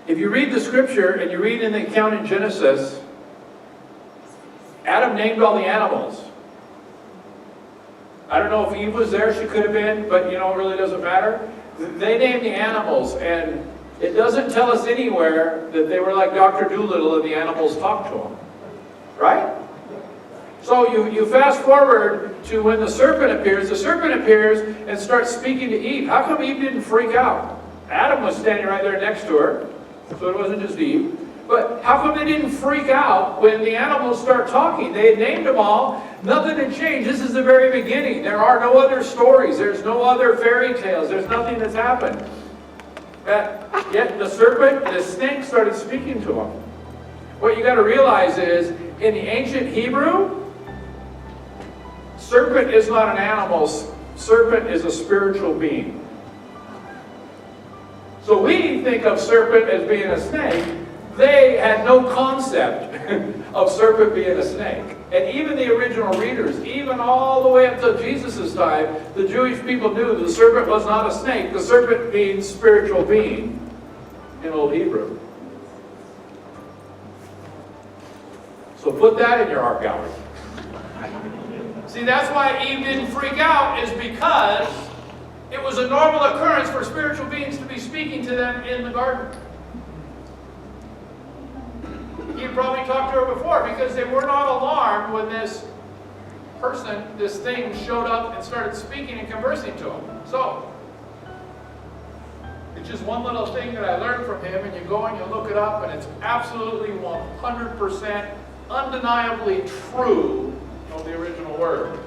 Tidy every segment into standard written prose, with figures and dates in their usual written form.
If you read the scripture and you read in the account in Genesis, Adam named all the animals. I don't know if Eve was there, she could have been, but it really doesn't matter. They named the animals, and it doesn't tell us anywhere that they were like Dr. Dolittle and the animals talked to them. Right? So you fast forward to when the serpent appears and starts speaking to Eve. How come Eve didn't freak out? Adam was standing right there next to her, so it wasn't just Eve. But how come they didn't freak out when the animals start talking? They had named them all. Nothing had changed. This is the very beginning. There are no other stories. There's no other fairy tales. There's nothing that's happened. Yet the serpent, the snake started speaking to them. What you got to realize is, in the ancient Hebrew, serpent is not an animal. Serpent is a spiritual being. So we think of serpent as being a snake. They had no concept of serpent being a snake. And even the original readers, even all the way up to Jesus' time, the Jewish people knew the serpent was not a snake. The serpent means spiritual being in Old Hebrew. So put that in your art gallery. See, that's why Eve didn't freak out, is because it was a normal occurrence for spiritual beings to be speaking to them in the garden. He probably talked to her before, because they were not alarmed when this person, this thing, showed up and started speaking and conversing to them. So, it's just one little thing that I learned from him, and you go and you look it up, and it's absolutely 100% undeniably true of the original word.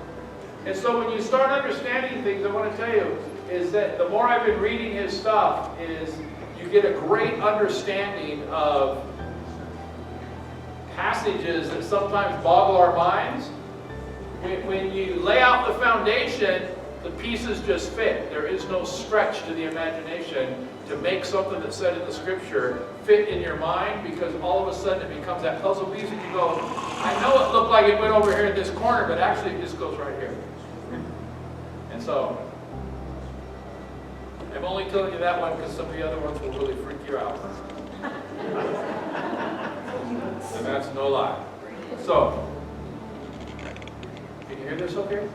And so when you start understanding things, I want to tell you, is that the more I've been reading his stuff, is you get a great understanding of passages that sometimes boggle our minds. When you lay out the foundation, the pieces just fit. There is no stretch to the imagination to make something that's said in the scripture fit in your mind, because all of a sudden it becomes that puzzle piece and you go, I know it looked like it went over here in this corner, but actually it just goes right here. And so, I'm only telling you that one because some of the other ones will really freak you out. And that's no lie. So, can you hear this okay?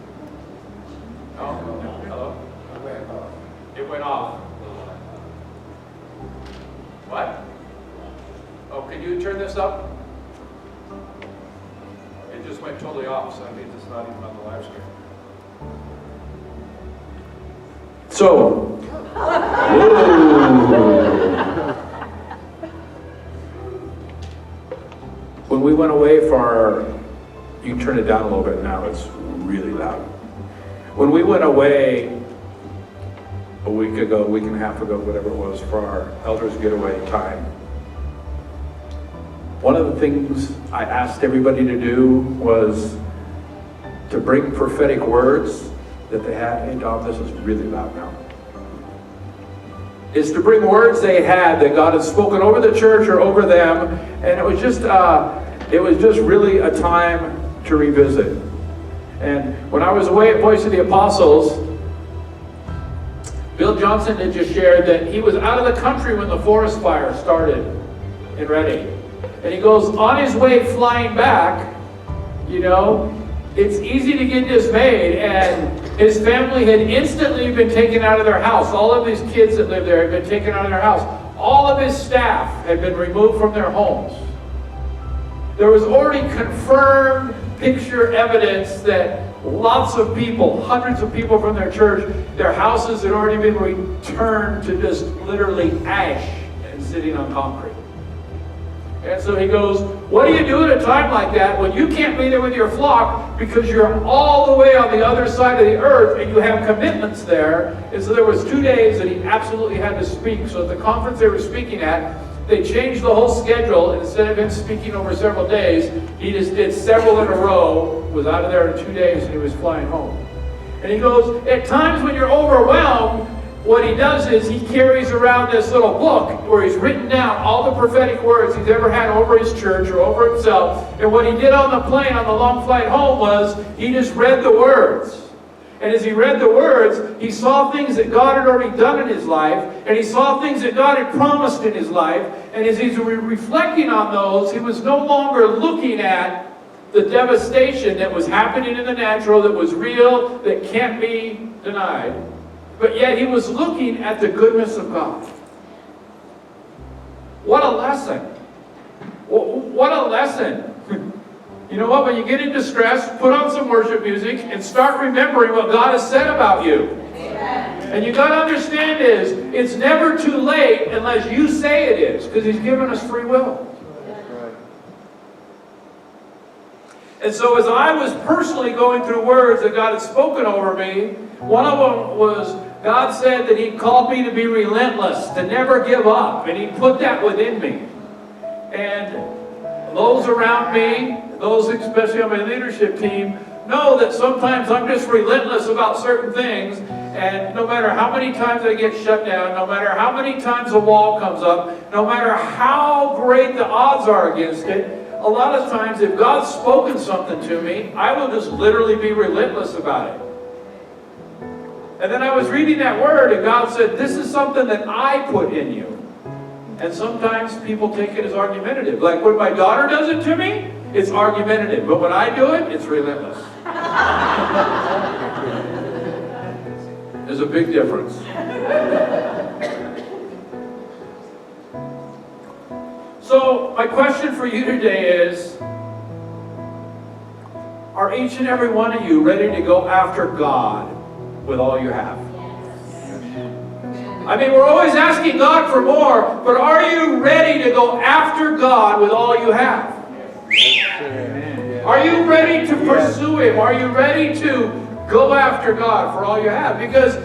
No? Hello? It went off. What? Oh, can you turn this up? It just went totally off, so that means it's not even on the live screen. So, when we went away for our, you can turn it down a little bit now, it's really loud. When we went away a week and a half ago, whatever it was, for our elders getaway time, one of the things I asked everybody to do was to bring prophetic words that they had. Hey Dom, this is really loud now. Is to bring words they had that God had spoken over the church or over them, and it was just really a time to revisit. And when I was away at Voice of the Apostles, Bill Johnson had just shared that he was out of the country when the forest fire started in Reading. And he goes, on his way flying back, it's easy to get dismayed, and his family had instantly been taken out of their house. All of his kids that lived there had been taken out of their house. All of his staff had been removed from their homes. There was already confirmed picture evidence that lots of people, hundreds of people from their church, their houses had already been returned to just literally ash and sitting on concrete. And so he goes, what do you do at a time like that when you can't be there with your flock because you're all the way on the other side of the earth and you have commitments there? And so there was 2 days that he absolutely had to speak. So at the conference they were speaking at, they changed the whole schedule, and instead of him speaking over several days, he just did several in a row, was out of there in 2 days, and he was flying home. And he goes, at times when you're overwhelmed, what he does is he carries around this little book where he's written down all the prophetic words he's ever had over his church or over himself. And what he did on the plane on the long flight home was he just read the words. And as he read the words, he saw things that God had already done in his life, and he saw things that God had promised in his life, And as he's reflecting on those, he was no longer looking at the devastation that was happening in the natural, that was real, that can't be denied. But yet he was looking at the goodness of God. What a lesson. What a lesson. You know what? When you get in distress, put on some worship music and start remembering what God has said about you. And you got to understand is, it's never too late unless you say it is, because he's given us free will. And so as I was personally going through words that God had spoken over me, one of them was, God said that he called me to be relentless, to never give up. And he put that within me. And those around me, those especially on my leadership team, know that sometimes I'm just relentless about certain things. And no matter how many times I get shut down, no matter how many times a wall comes up, no matter how great the odds are against it, a lot of times if God's spoken something to me, I will just literally be relentless about it. And then I was reading that word and God said, this is something that I put in you. And sometimes people take it as argumentative. Like when my daughter does it to me, it's argumentative. But when I do it, it's relentless. There's a big difference. So my question for you today is, are each and every one of you ready to go after God with all you have? I mean, we're always asking God for more, but are you ready to go after God with all you have? Are you ready to pursue Him? Are you ready to go after God for all you have? Because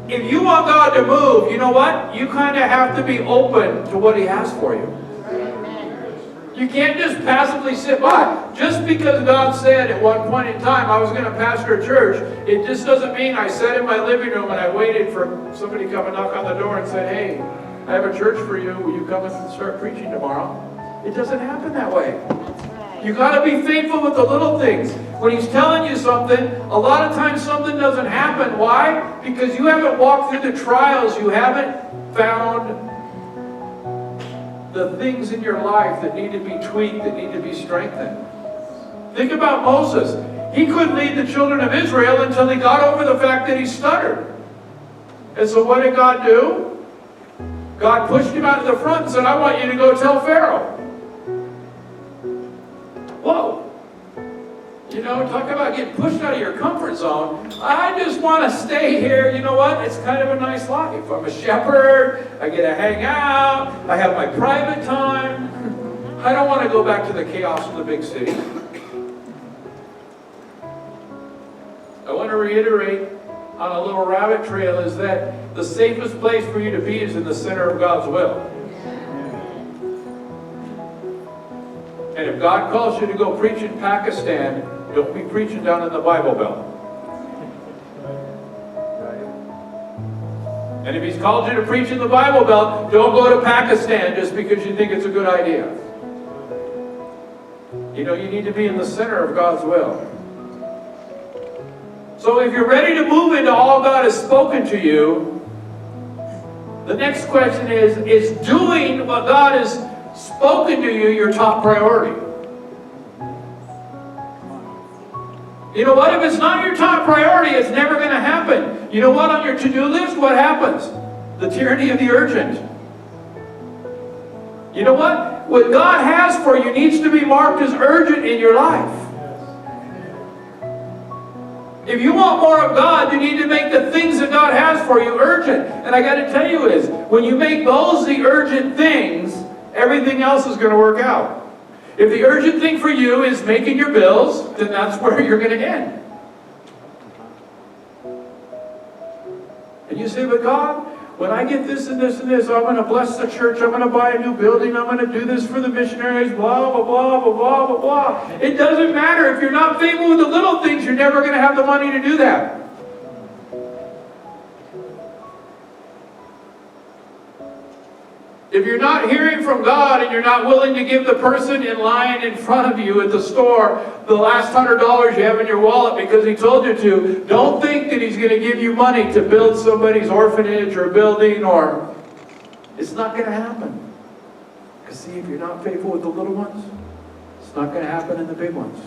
if you want God to move, you know what? You kind of have to be open to what He has for you. You can't just passively sit by. Just because God said at one point in time I was going to pastor a church, it just doesn't mean I sat in my living room and I waited for somebody to come and knock on the door and say, hey, I have a church for you. Will you come and start preaching tomorrow? It doesn't happen that way. You got to be faithful with the little things. When He's telling you something, a lot of times something doesn't happen. Why? Because you haven't walked through the trials. You haven't found the things in your life that need to be tweaked, that need to be strengthened. Think about Moses. He couldn't lead the children of Israel until he got over the fact that he stuttered. And so what did God do? God pushed him out to the front and said, I want you to go tell Pharaoh. Whoa. You know, talk about getting pushed out of your comfort zone. I just want to stay here. You know what? It's kind of a nice life. I'm a shepherd. I get to hang out. I have my private time. I don't want to go back to the chaos of the big city. I want to reiterate on a little rabbit trail is that the safest place for you to be is in the center of God's will. And if God calls you to go preach in Pakistan, don't be preaching down in the Bible Belt. And if He's called you to preach in the Bible Belt, don't go to Pakistan just because you think it's a good idea. You know, you need to be in the center of God's will. So if you're ready to move into all God has spoken to you, the next question is doing what God has spoken to you your top priority? You know what? If it's not your top priority, it's never going to happen. You know what? On your to-do list, what happens? The tyranny of the urgent. You know what? What God has for you needs to be marked as urgent in your life. If you want more of God, you need to make the things that God has for you urgent. And I got to tell you is, when you make those the urgent things, everything else is going to work out. If the urgent thing for you is making your bills, then that's where you're going to end. And you say, but God, when I get this and this and this, I'm going to bless the church, I'm going to buy a new building, I'm going to do this for the missionaries, blah, blah, blah, blah, blah, blah, blah. It doesn't matter. If you're not faithful with the little things, you're never going to have the money to do that. If you're not hearing from God and you're not willing to give the person in line in front of you at the store the last $100 you have in your wallet because he told you to, don't think that he's going to give you money to build somebody's orphanage or building, or it's not going to happen. Because see, if you're not faithful with the little ones, it's not going to happen in the big ones.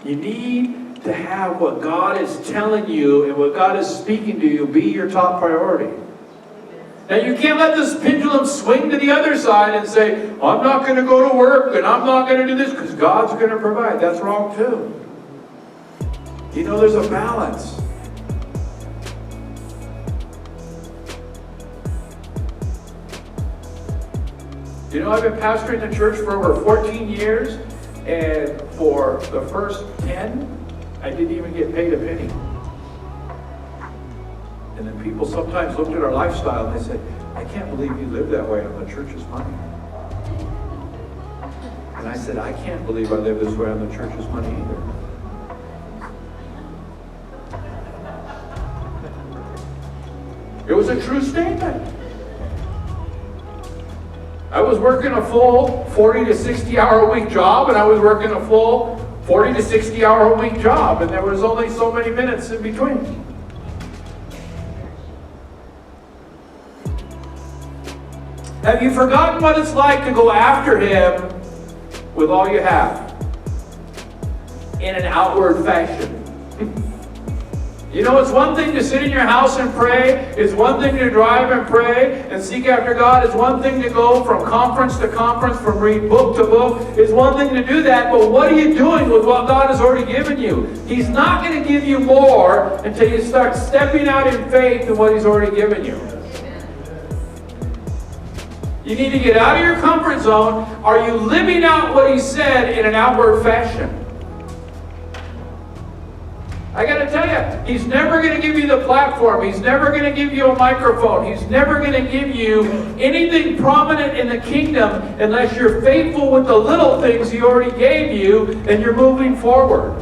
You need to have what God is telling you and what God is speaking to you be your top priority. Now you can't let this pendulum swing to the other side and say, I'm not going to go to work and I'm not going to do this because God's going to provide. That's wrong too. You know, there's a balance. You know, I've been pastoring the church for over 14 years, and for the first 10, I didn't even get paid a penny. And then people sometimes looked at our lifestyle and they said, I can't believe you live that way on the church's money. And I said, I can't believe I live this way on the church's money either. It was a true statement. I was working a full 40 to 60 hour a week job, and I was working a full 40 to 60 hour a week job, and there was only so many minutes in between. Have you forgotten what it's like to go after Him with all you have in an outward fashion? You know, it's one thing to sit in your house and pray. It's one thing to drive and pray and seek after God. It's one thing to go from conference to conference, from read book to book. It's one thing to do that, but what are you doing with what God has already given you? He's not going to give you more until you start stepping out in faith in what He's already given you. You need to get out of your comfort zone. Are you living out what He said in an outward fashion? I got to tell you, He's never going to give you the platform. He's never going to give you a microphone. He's never going to give you anything prominent in the kingdom unless you're faithful with the little things He already gave you and you're moving forward.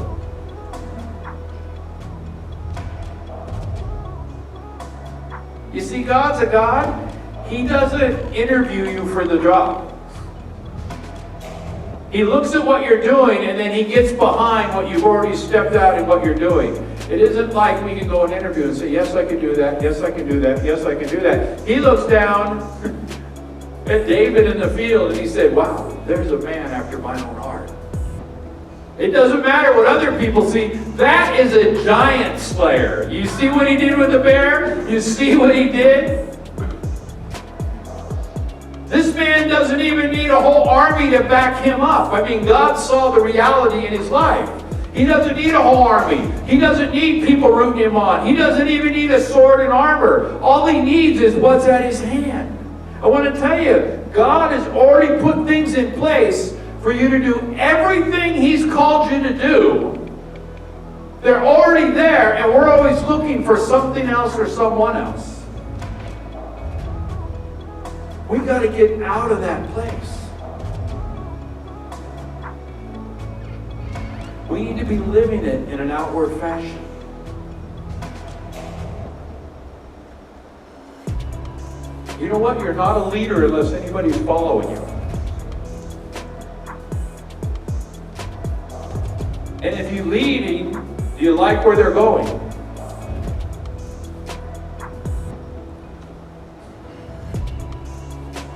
You see, God's a God. He doesn't interview you for the job. He looks at what you're doing and then He gets behind what you've already stepped out in what you're doing. It isn't like we can go and interview and say, yes, I can do that, yes, I can do that, yes, I can do that. He looks down at David in the field and He said, wow, there's a man after my own heart. It doesn't matter what other people see. That is a giant slayer. You see what he did with the bear? You see what he did? This man doesn't even need a whole army to back him up. I mean, God saw the reality in his life. He doesn't need a whole army. He doesn't need people rooting him on. He doesn't even need a sword and armor. All he needs is what's at his hand. I want to tell you, God has already put things in place for you to do everything He's called you to do. They're already there, and we're always looking for something else or someone else. We got to get out of that place. We need to be living it in an outward fashion. You know what? You're not a leader unless anybody's following you. And if you're leading, do you like where they're going?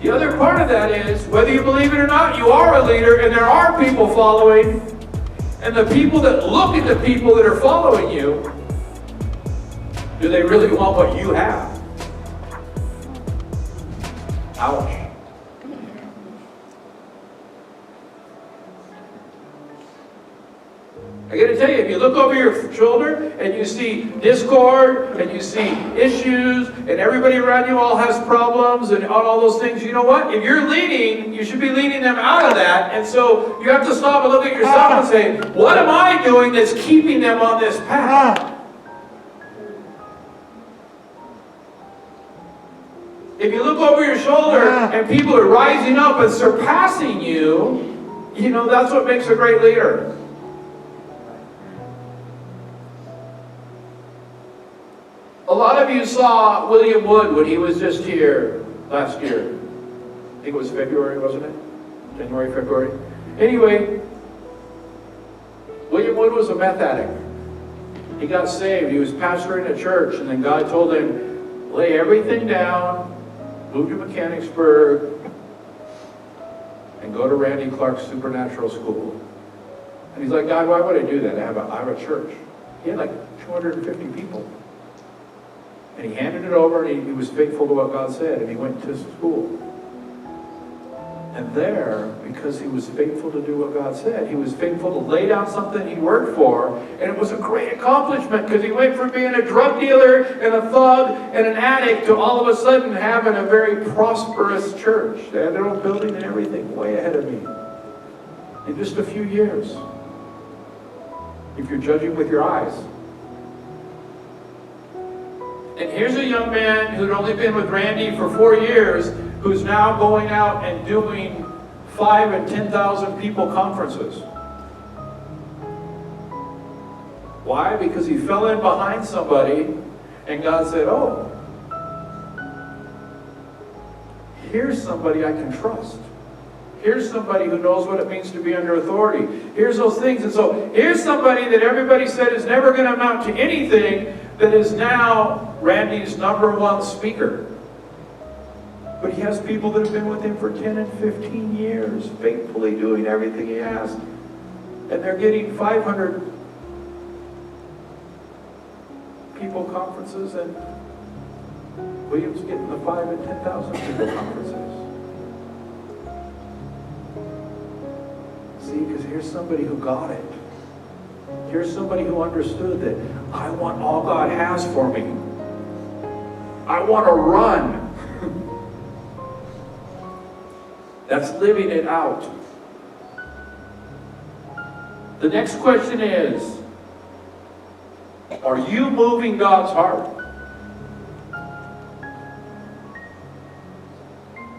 The other part of that is, whether you believe it or not, you are a leader and there are people following. And the people that look at the people that are following you, do they really want what you have? Ouch. I got to tell you, if you look over your shoulder and you see discord and you see issues and everybody around you all has problems and all those things, you know what? If you're leading, you should be leading them out of that. And so you have to stop and look at yourself and say, what am I doing that's keeping them on this path? If you look over your shoulder and people are rising up and surpassing you, you know, that's what makes a great leader. A lot of you saw William Wood when he was just here last year. I think it was February, wasn't it? January, February. Anyway, William Wood was a meth addict. He got saved. He was pastoring a church, and then God told him, lay everything down, move to Mechanicsburg, and go to Randy Clark's supernatural school. And he's like, God, why would I do that? I have a church. He had like 250 people. And he handed it over, and he was faithful to what God said, and he went to school. And there, because he was faithful to do what God said, he was faithful to lay down something he worked for, and it was a great accomplishment, because he went from being a drug dealer and a thug and an addict to all of a sudden having a very prosperous church. They had their own building and everything, way ahead of me, in just a few years, if you're judging with your eyes. And here's a young man who'd only been with Randy for 4 years, who's now going out and doing 5,000 and 10,000 people conferences. Why? Because he fell in behind somebody, and God said, oh, here's somebody I can trust. Here's somebody who knows what it means to be under authority. Here's those things. And so here's somebody that everybody said is never going to amount to anything, that is now Randy's #1 speaker. But he has people that have been with him for 10 and 15 years, faithfully doing everything he asked. And they're getting 500 people conferences, and William's getting the 5,000 and 10,000 people conferences. See, because here's somebody who got it. Here's somebody who understood that I want all God has for me. I want to run. That's living it out. The next question is, are you moving God's heart?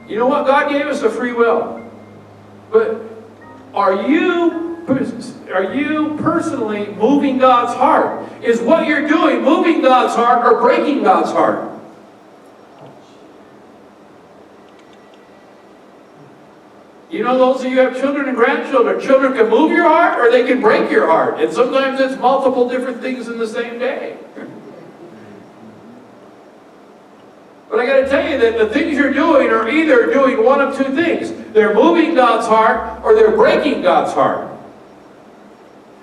You know what? God gave us a free will. But are you personally moving God's heart? Is what you're doing moving God's heart or breaking God's heart? You know, those of you who have children and grandchildren, children can move your heart or they can break your heart. And sometimes it's multiple different things in the same day. But I got to tell you that the things you're doing are either doing one of two things. They're moving God's heart or they're breaking God's heart.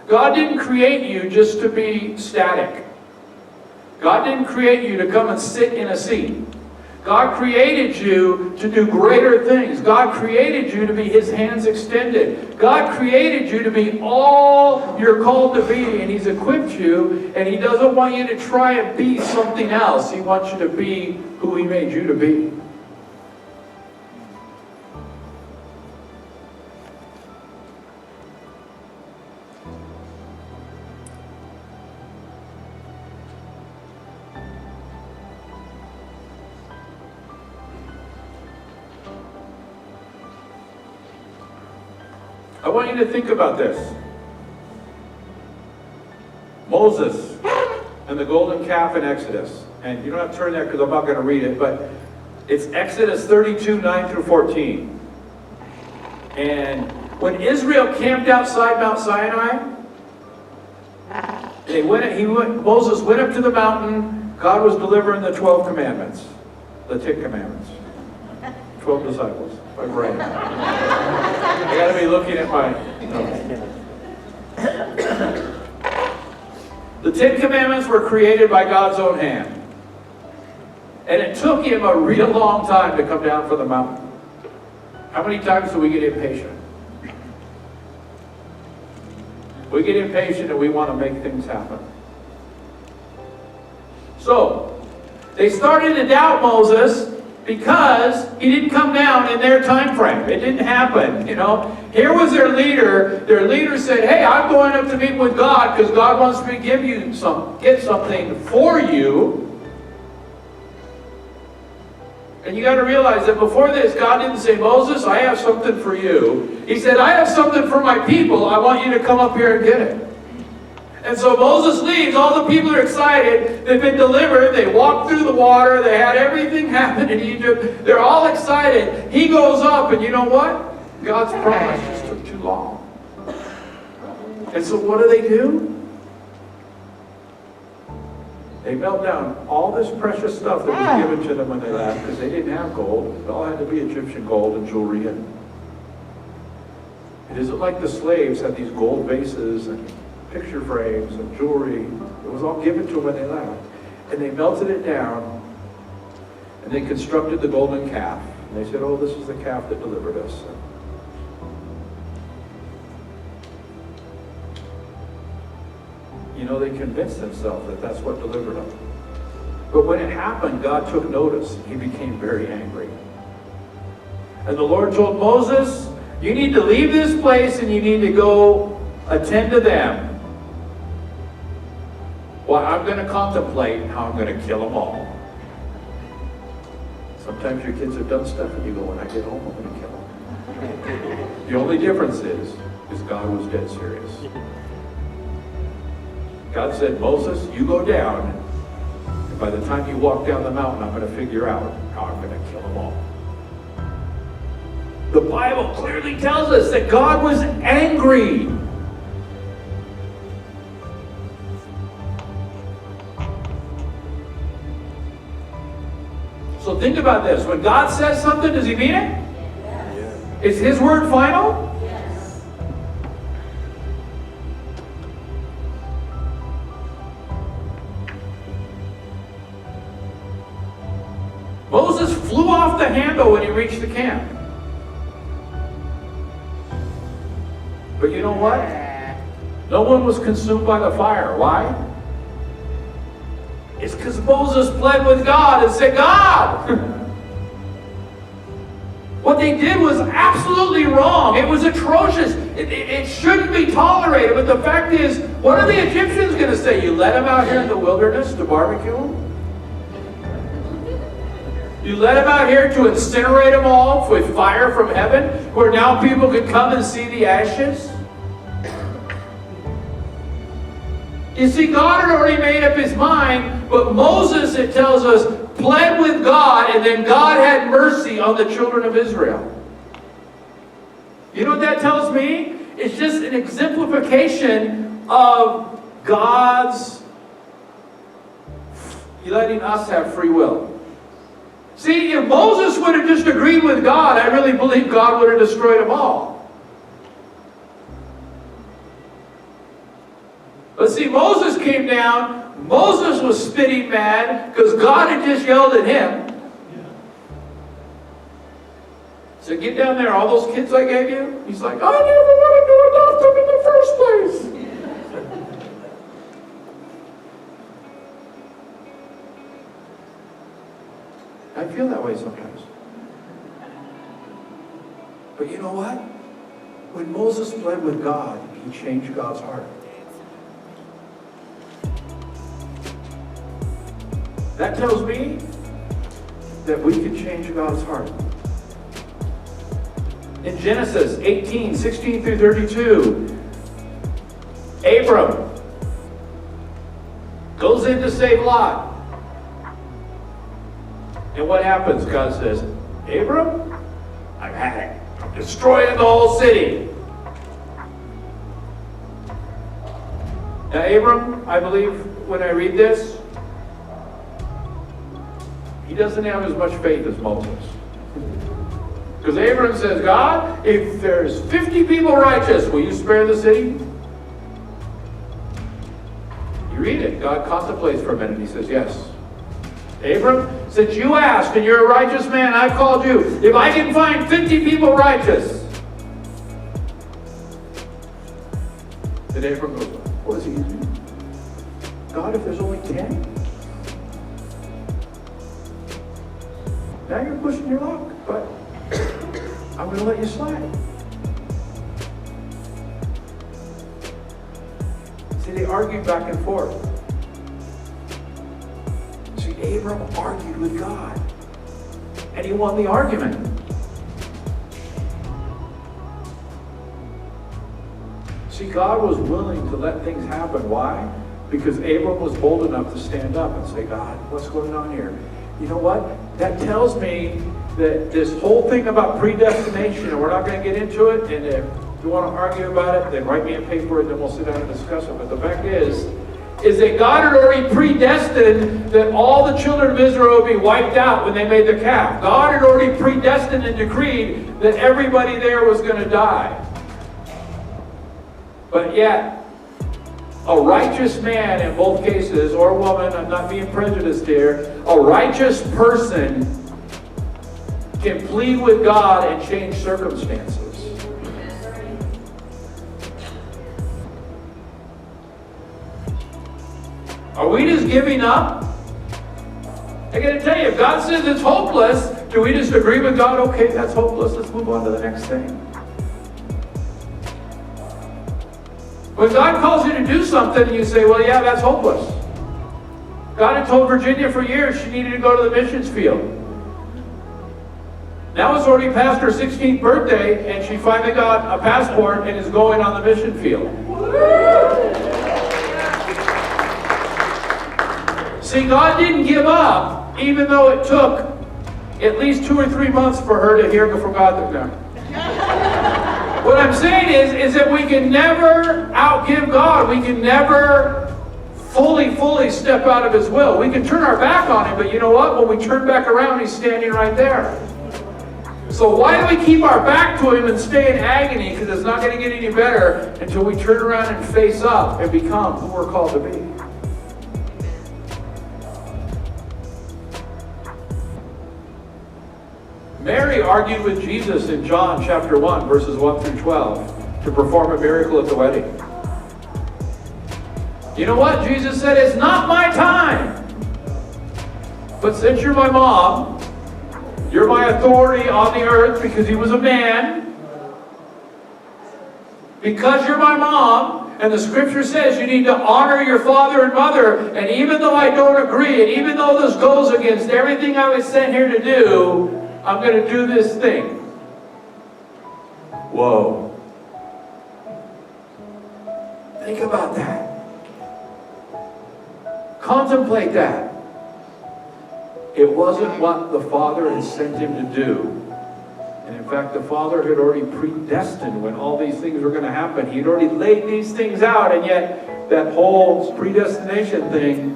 God didn't create you just to be static. God didn't create you to come and sit in a seat. God created you to do greater things. God created you to be His hands extended. God created you to be all you're called to be, and He's equipped you, and He doesn't want you to try and be something else. He wants you to be who He made you to be. I want you to think about this. Moses and the golden calf in Exodus. And you don't have to turn there because I'm not going to read it, but it's Exodus 32, 9 through 14. And when Israel camped outside Mount Sinai, Moses went up to the mountain. God was delivering the 12 commandments, the 10 commandments. 12 disciples. My brain. I got to be looking at my notes. The 10 commandments were created by God's own hand. And it took Him a real long time to come down from the mountain. How many times do we get impatient? We get impatient and we want to make things happen. So, they started to doubt Moses because he didn't come down in their time frame. It didn't happen, you know. Here was their leader. Their leader said, hey, I'm going up to meet with God because God wants me to give you get something for you. And you got to realize that before this, God didn't say, Moses, I have something for you. He said, I have something for my people. I want you to come up here and get it. And so Moses leaves. All the people are excited. They've been delivered. They walked through the water. They had everything happen in Egypt. They're all excited. He goes up, and you know what? God's promise just took too long. And so what do? They melt down all this precious stuff that was given to them when they left, because they didn't have gold. It all had to be Egyptian gold and jewelry. And It isn't like the slaves had these gold vases and picture frames and jewelry. It was all given to them when they left. And they melted it down, and they constructed the golden calf. And they said, oh, this is the calf that delivered us. You know, they convinced themselves that that's what delivered them. But when it happened, God took notice. He became very angry. And the Lord told Moses, you need to leave this place and you need to go attend to them. Well, I'm going to contemplate how I'm going to kill them all. Sometimes your kids have done stuff and you go, when I get home, I'm going to kill them. The only difference is God was dead serious. God said, Moses, you go down, and by the time you walk down the mountain, I'm going to figure out how I'm going to kill them all. The Bible clearly tells us that God was angry. So think about this. When God says something, does he mean it? Yes. Is his word final? Yes. Moses flew off the handle when he reached the camp. But you know what? No one was consumed by the fire. Why? It's because Moses pled with God and said, God! What they did was absolutely wrong. It was atrocious. It shouldn't be tolerated. But the fact is, what are the Egyptians going to say? You let them out here in the wilderness to barbecue them? You let them out here to incinerate them all with fire from heaven, where now people could come and see the ashes? You see, God had already made up his mind, but Moses, it tells us, pled with God, and then God had mercy on the children of Israel. You know what that tells me? It's just an exemplification of God's letting us have free will. See, if Moses would have just agreed with God, I really believe God would have destroyed them all. But see, Moses came down. Moses was spitting mad because God had just yelled at him. So get down there, all those kids I gave you. He's like, I never wanted to adopt them in the first place. I feel that way sometimes. But you know what? When Moses pled with God, he changed God's heart. That tells me that we can change God's heart. In Genesis 18, 16 through 32, Abram goes in to save Lot. And what happens? God says, Abram, I've had it. I'm destroying the whole city. Now, Abram, I believe when I read this, he doesn't have as much faith as Moses. Because Abram says, God, if there's 50 people righteous, will you spare the city? You read it. God contemplates for a minute. He says, yes. Abram, since you asked and you're a righteous man, I called you. If I can find 50 people righteous. Then Abram goes, what does he do? God, if there's only 10? Now you're pushing your luck, but I'm going to let you slide. See, they argued back and forth. See, Abram argued with God, and he won the argument. See, God was willing to let things happen. Why? Because Abram was bold enough to stand up and say, God, what's going on here? You know what? That tells me that this whole thing about predestination, and we're not going to get into it, and if you want to argue about it, then write me a paper and then we'll sit down and discuss it. But the fact is that God had already predestined that all the children of Israel would be wiped out when they made the calf. God had already predestined and decreed that everybody there was going to die. But yet, a righteous man in both cases, or woman, I'm not being prejudiced here, a righteous person can plead with God and change circumstances. Are we just giving up? I gotta tell you, if God says it's hopeless, do we just agree with God? Okay, that's hopeless, let's move on to the next thing. When God calls you to do something, you say, well, yeah, that's hopeless. God had told Virginia for years she needed to go to the missions field. Now it's already past her 16th birthday, and she finally got a passport and is going on the mission field. See, God didn't give up, even though it took at least 2 or 3 months for her to hear from God. What I'm saying is that we can never outgive God. We can never fully step out of His will. We can turn our back on Him, but you know what? When we turn back around, He's standing right there. So why do we keep our back to Him and stay in agony? Because it's not going to get any better until we turn around and face up and become who we're called to be. Mary argued with Jesus in John chapter 1, verses 1 through 12, to perform a miracle at the wedding. You know what? Jesus said, it's not my time. But since you're my mom, you're my authority on the earth, because He was a man. Because you're my mom, and the scripture says you need to honor your father and mother, and even though I don't agree, and even though this goes against everything I was sent here to do, I'm going to do this thing. Whoa. Think about that. Contemplate that. It wasn't what the Father had sent Him to do. And in fact, the Father had already predestined when all these things were going to happen. He'd already laid these things out, and yet that whole predestination thing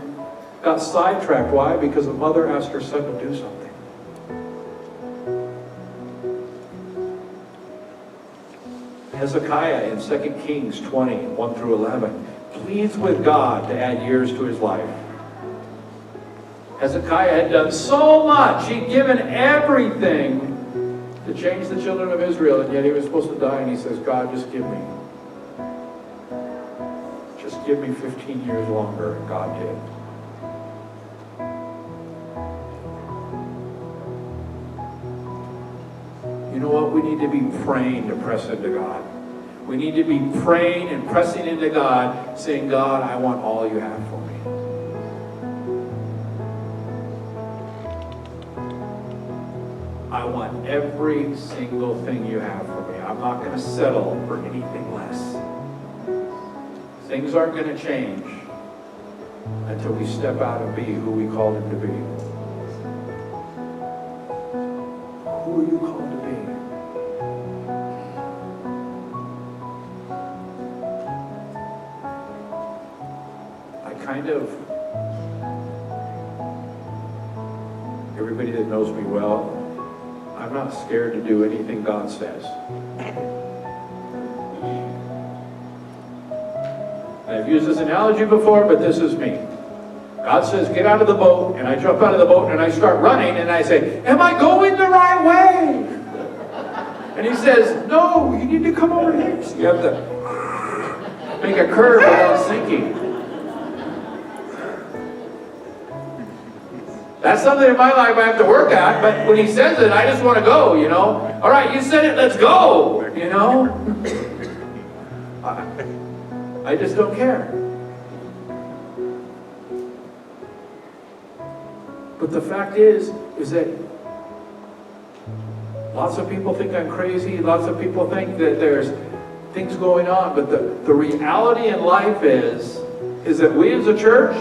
got sidetracked. Why? Because a mother asked her son to do something. Hezekiah in 2 Kings 20, 1 through 11, pleads with God to add years to his life. Hezekiah had done so much. He'd given everything to change the children of Israel, and yet he was supposed to die, and he says, God, just give me 15 years longer. And God did. You know what? We need to be praying to press into God. We need to be praying and pressing into God, saying, God, I want all you have for me. I want every single thing you have for me. I'm not going to settle for anything less. Things aren't going to change until we step out and be who we called Him to be. Who are you called to be? Everybody that knows me well, I'm not scared to do anything God says. And I've used this analogy before, but this is me. God says, get out of the boat, and I jump out of the boat, and I start running, and I say, am I going the right way? And He says, no, you need to come over here. So you have to make a curve without sinking. That's something in my life I have to work at, but when He says it, I just want to go, you know. All right, you said it, let's go, you know. I just don't care. But the fact is that lots of people think I'm crazy, lots of people think that there's things going on, but the reality in life is that we as a church,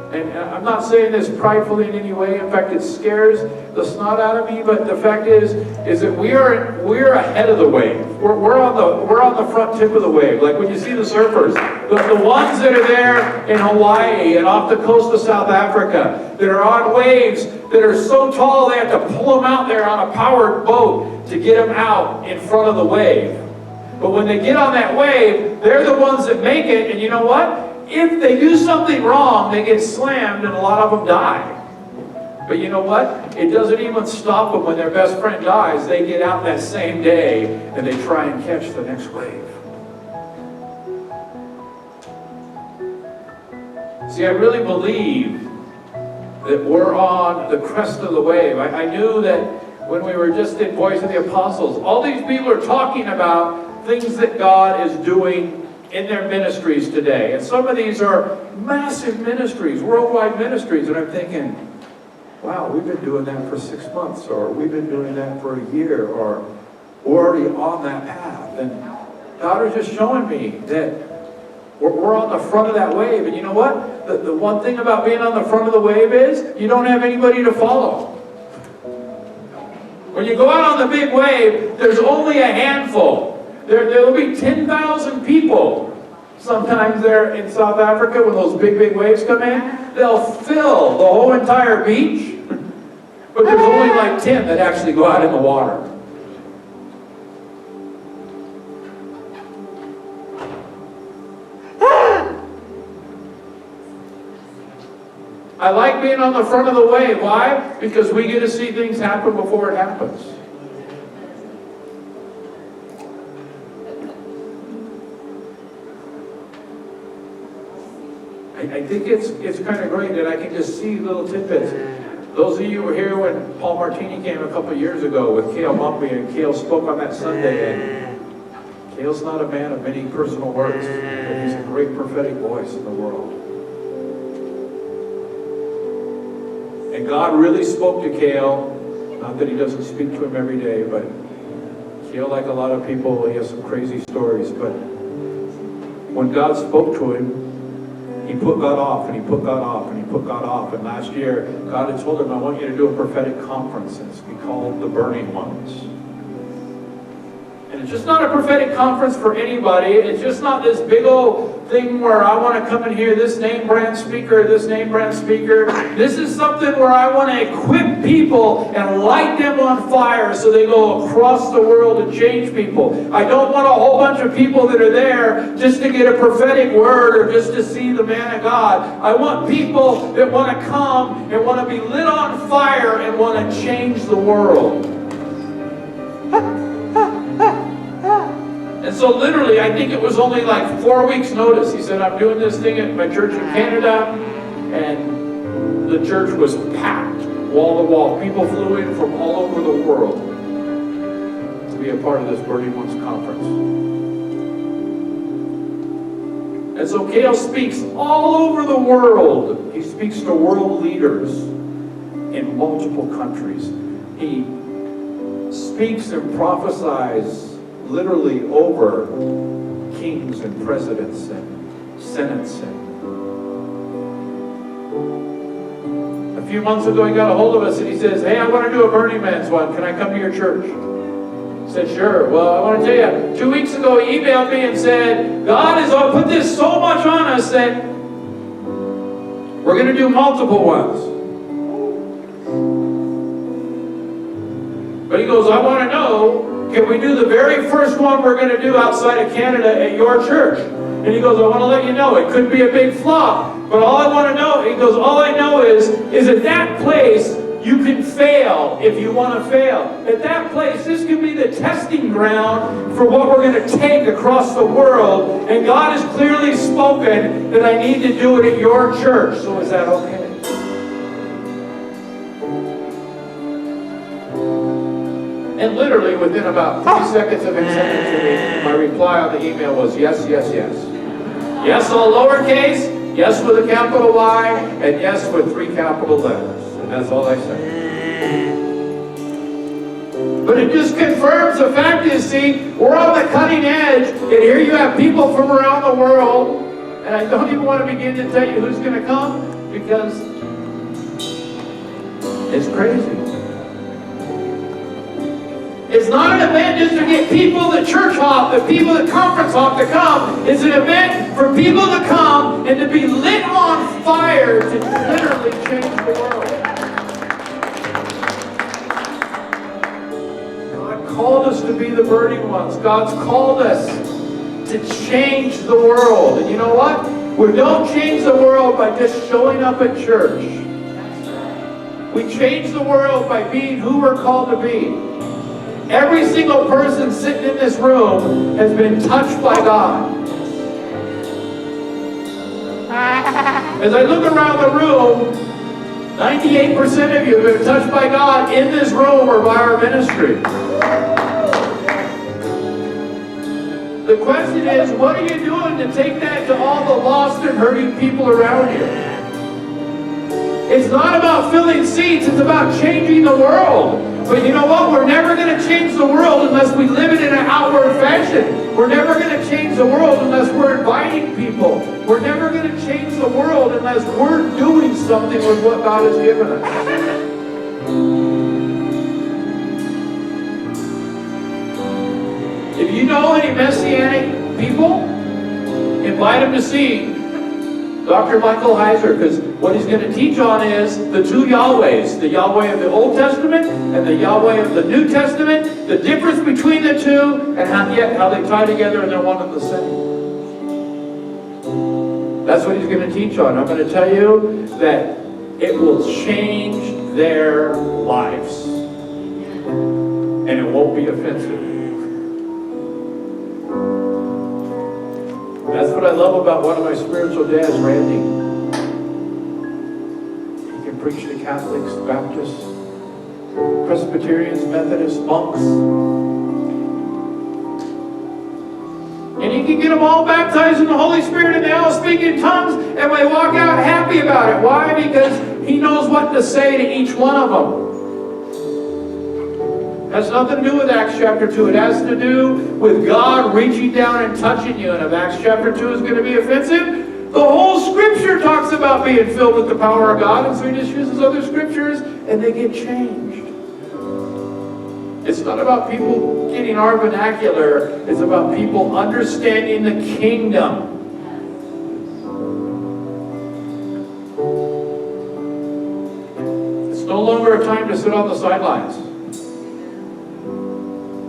and I'm not saying this pridefully in any way. In fact, it scares the snot out of me. But the fact is that we're ahead of the wave. We're on the front tip of the wave. Like when you see the surfers, the ones that are there in Hawaii and off the coast of South Africa, that are on waves that are so tall they have to pull them out there on a powered boat to get them out in front of the wave. But when they get on that wave, they're the ones that make it. And you know what? If they do something wrong, they get slammed and a lot of them die. But you know what? It doesn't even stop them when their best friend dies. They get out that same day and they try and catch the next wave. See, I really believe that we're on the crest of the wave. I knew that when we were just in Voice of the Apostles, all these people are talking about things that God is doing in their ministries today. And some of these are massive ministries, worldwide ministries. And I'm thinking, wow, we've been doing that for 6 months, or we've been doing that for a year, or we're already on that path. And God is just showing me that we're on the front of that wave. And you know what? The one thing about being on the front of the wave is you don't have anybody to follow. When you go out on the big wave, there's only a handful. There'll be 10,000 people. Sometimes there in South Africa, when those big waves come in, they'll fill the whole entire beach. But there's only like 10 that actually go out in the water. I like being on the front of the wave. Why? Because we get to see things happen before it happens. I think it's kind of great that I can just see little tidbits. Those of you who were here when Paul Martini came a couple of years ago with Cale Mumpy, and Cale spoke on that Sunday. And Cale's not a man of many personal words, but he's a great prophetic voice in the world. And God really spoke to Cale. Not that he doesn't speak to him every day, but Cale, like a lot of people, he has some crazy stories. But when God spoke to him, he put God off, and he put God off, and he put God off. And last year, God had told him, I want you to do a prophetic conference, and it's called The Burning Ones. And it's just not a prophetic conference for anybody. It's just not this big old thing where I want to come and hear this name brand speaker, this name brand speaker. This is something where I want to equip people and light them on fire so they go across the world and change people. I don't want a whole bunch of people that are there just to get a prophetic word or just to see the man of God. I want people that want to come and want to be lit on fire and want to change the world. And so literally, I think it was only like 4 weeks notice. He said, I'm doing this thing at my church in Canada. And the church was packed, wall to wall. People flew in from all over the world to be a part of this Burning Ones conference. And so Cale speaks all over the world. He speaks to world leaders in multiple countries. He speaks and prophesies literally over kings and presidents and senates. And a few months ago, he got a hold of us and he says, hey, I want to do a Burning Man's one. Can I come to your church? I said, sure. Well, I want to tell you, 2 weeks ago, he emailed me and said, God has put this so much on us that we're going to do multiple ones. But he goes, I want to know, can we do the very first one we're going to do outside of Canada at your church? And he goes, I want to let you know, it could be a big flop, but all I want to know, he goes, all I know is at that place, you can fail if you want to fail. At that place, this could be the testing ground for what we're going to take across the world. And God has clearly spoken that I need to do it at your church. So is that okay? And literally within about 3 seconds of him sending it to me, my reply on the email was yes, yes, yes. Yes, all lowercase, yes with a capital Y, and yes with 3 capital letters. And that's all I said. But it just confirms the fact is, see, we're on the cutting edge, and here you have people from around the world, and I don't even want to begin to tell you who's going to come, because it's crazy. It's not an event just to get people to church hop, the people to conference hop to come. It's an event for people to come and to be lit on fire to literally change the world. God called us to be the burning ones. God's called us to change the world. And you know what? We don't change the world by just showing up at church. We change the world by being who we're called to be. Every single person sitting in this room has been touched by God. As I look around the room, 98% of you have been touched by God in this room or by our ministry. The question is, what are you doing to take that to all the lost and hurting people around you? It's not about filling seats, it's about changing the world. But you know what? We're never going to change the world unless we live it in an outward fashion. We're never going to change the world unless we're inviting people. We're never going to change the world unless we're doing something with what God has given us. If you know any Messianic people, invite them to see Dr. Michael Heiser, because what he's going to teach on is the two Yahwehs, the Yahweh of the Old Testament and the Yahweh of the New Testament, the difference between the two, and how they tie together and they're one and the same. That's what he's going to teach on. I'm going to tell you that it will change their lives. And it won't be offensive. That's what I love about one of my spiritual dads, Randy. He can preach to Catholics, Baptists, Presbyterians, Methodists, monks. And he can get them all baptized in the Holy Spirit and they all speak in tongues and they walk out happy about it. Why? Because he knows what to say to each one of them. Has nothing to do with Acts chapter 2. It has to do with God reaching down and touching you. And if Acts chapter 2 is going to be offensive, the whole scripture talks about being filled with the power of God. And so he just uses other scriptures and they get changed. It's not about people getting our vernacular. It's about people understanding the kingdom. It's no longer a time to sit on the sidelines.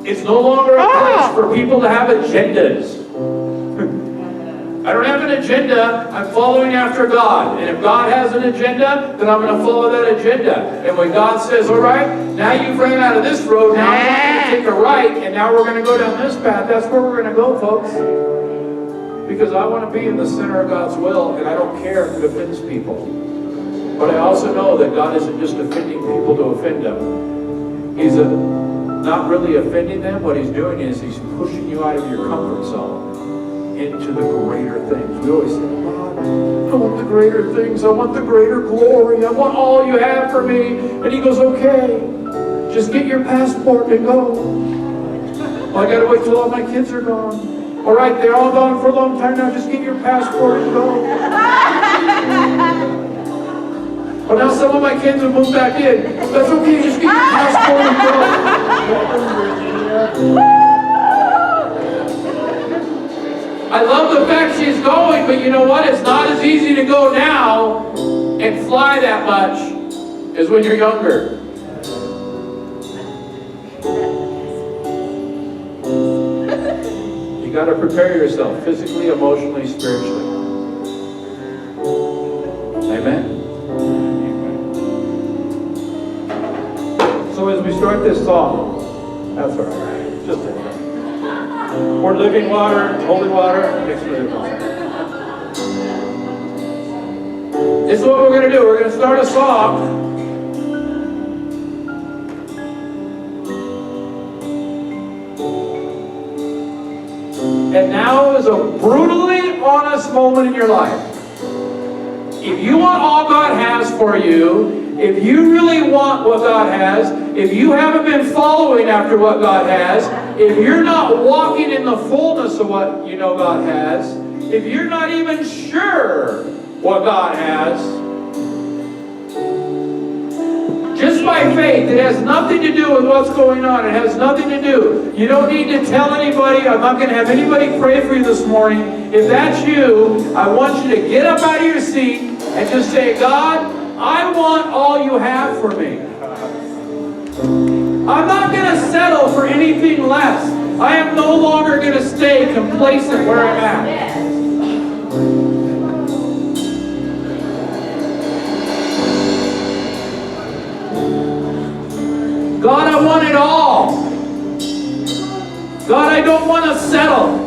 It's no longer a place for people to have agendas. I don't have an agenda. I'm following after God. And if God has an agenda, then I'm going to follow that agenda. And when God says, all right, now you've ran out of this road, now I'm going to take a right, and now we're going to go down this path, that's where we're going to go, folks. Because I want to be in the center of God's will, and I don't care if it offends people. But I also know that God isn't just offending people to offend them. He's not really offending them. What he's doing is he's pushing you out of your comfort zone into the greater things. We always say, God, I want the greater things. I want the greater glory. I want all you have for me. And he goes, okay, just get your passport and go. Well, I got to wait till all my kids are gone. All right, they're all gone for a long time now. Just get your passport and go. Well, now some of my kids have moved back in. That's okay, just get your passport and go. I love the fact she's going, but you know what? It's not as easy to go now and fly that much as when you're younger. You got to prepare yourself physically, emotionally, spiritually. Amen? So as we start this song, that's all right. Just a minute. Pour living water, holy water, mixed with it. This is what we're going to do. We're going to start a song. And now is a brutally honest moment in your life. If you want all God has for you, if you really want what God has, if you haven't been following after what God has, if you're not walking in the fullness of what you know God has, if you're not even sure what God has, just by faith, it has nothing to do with what's going on. It has nothing to do. You don't need to tell anybody. I'm not going to have anybody pray for you this morning. If that's you, I want you to get up out of your seat and just say, God, I want all you have for me. I'm not going to settle for anything less. I am no longer going to stay complacent where I'm at. God, I want it all. God, I don't want to settle.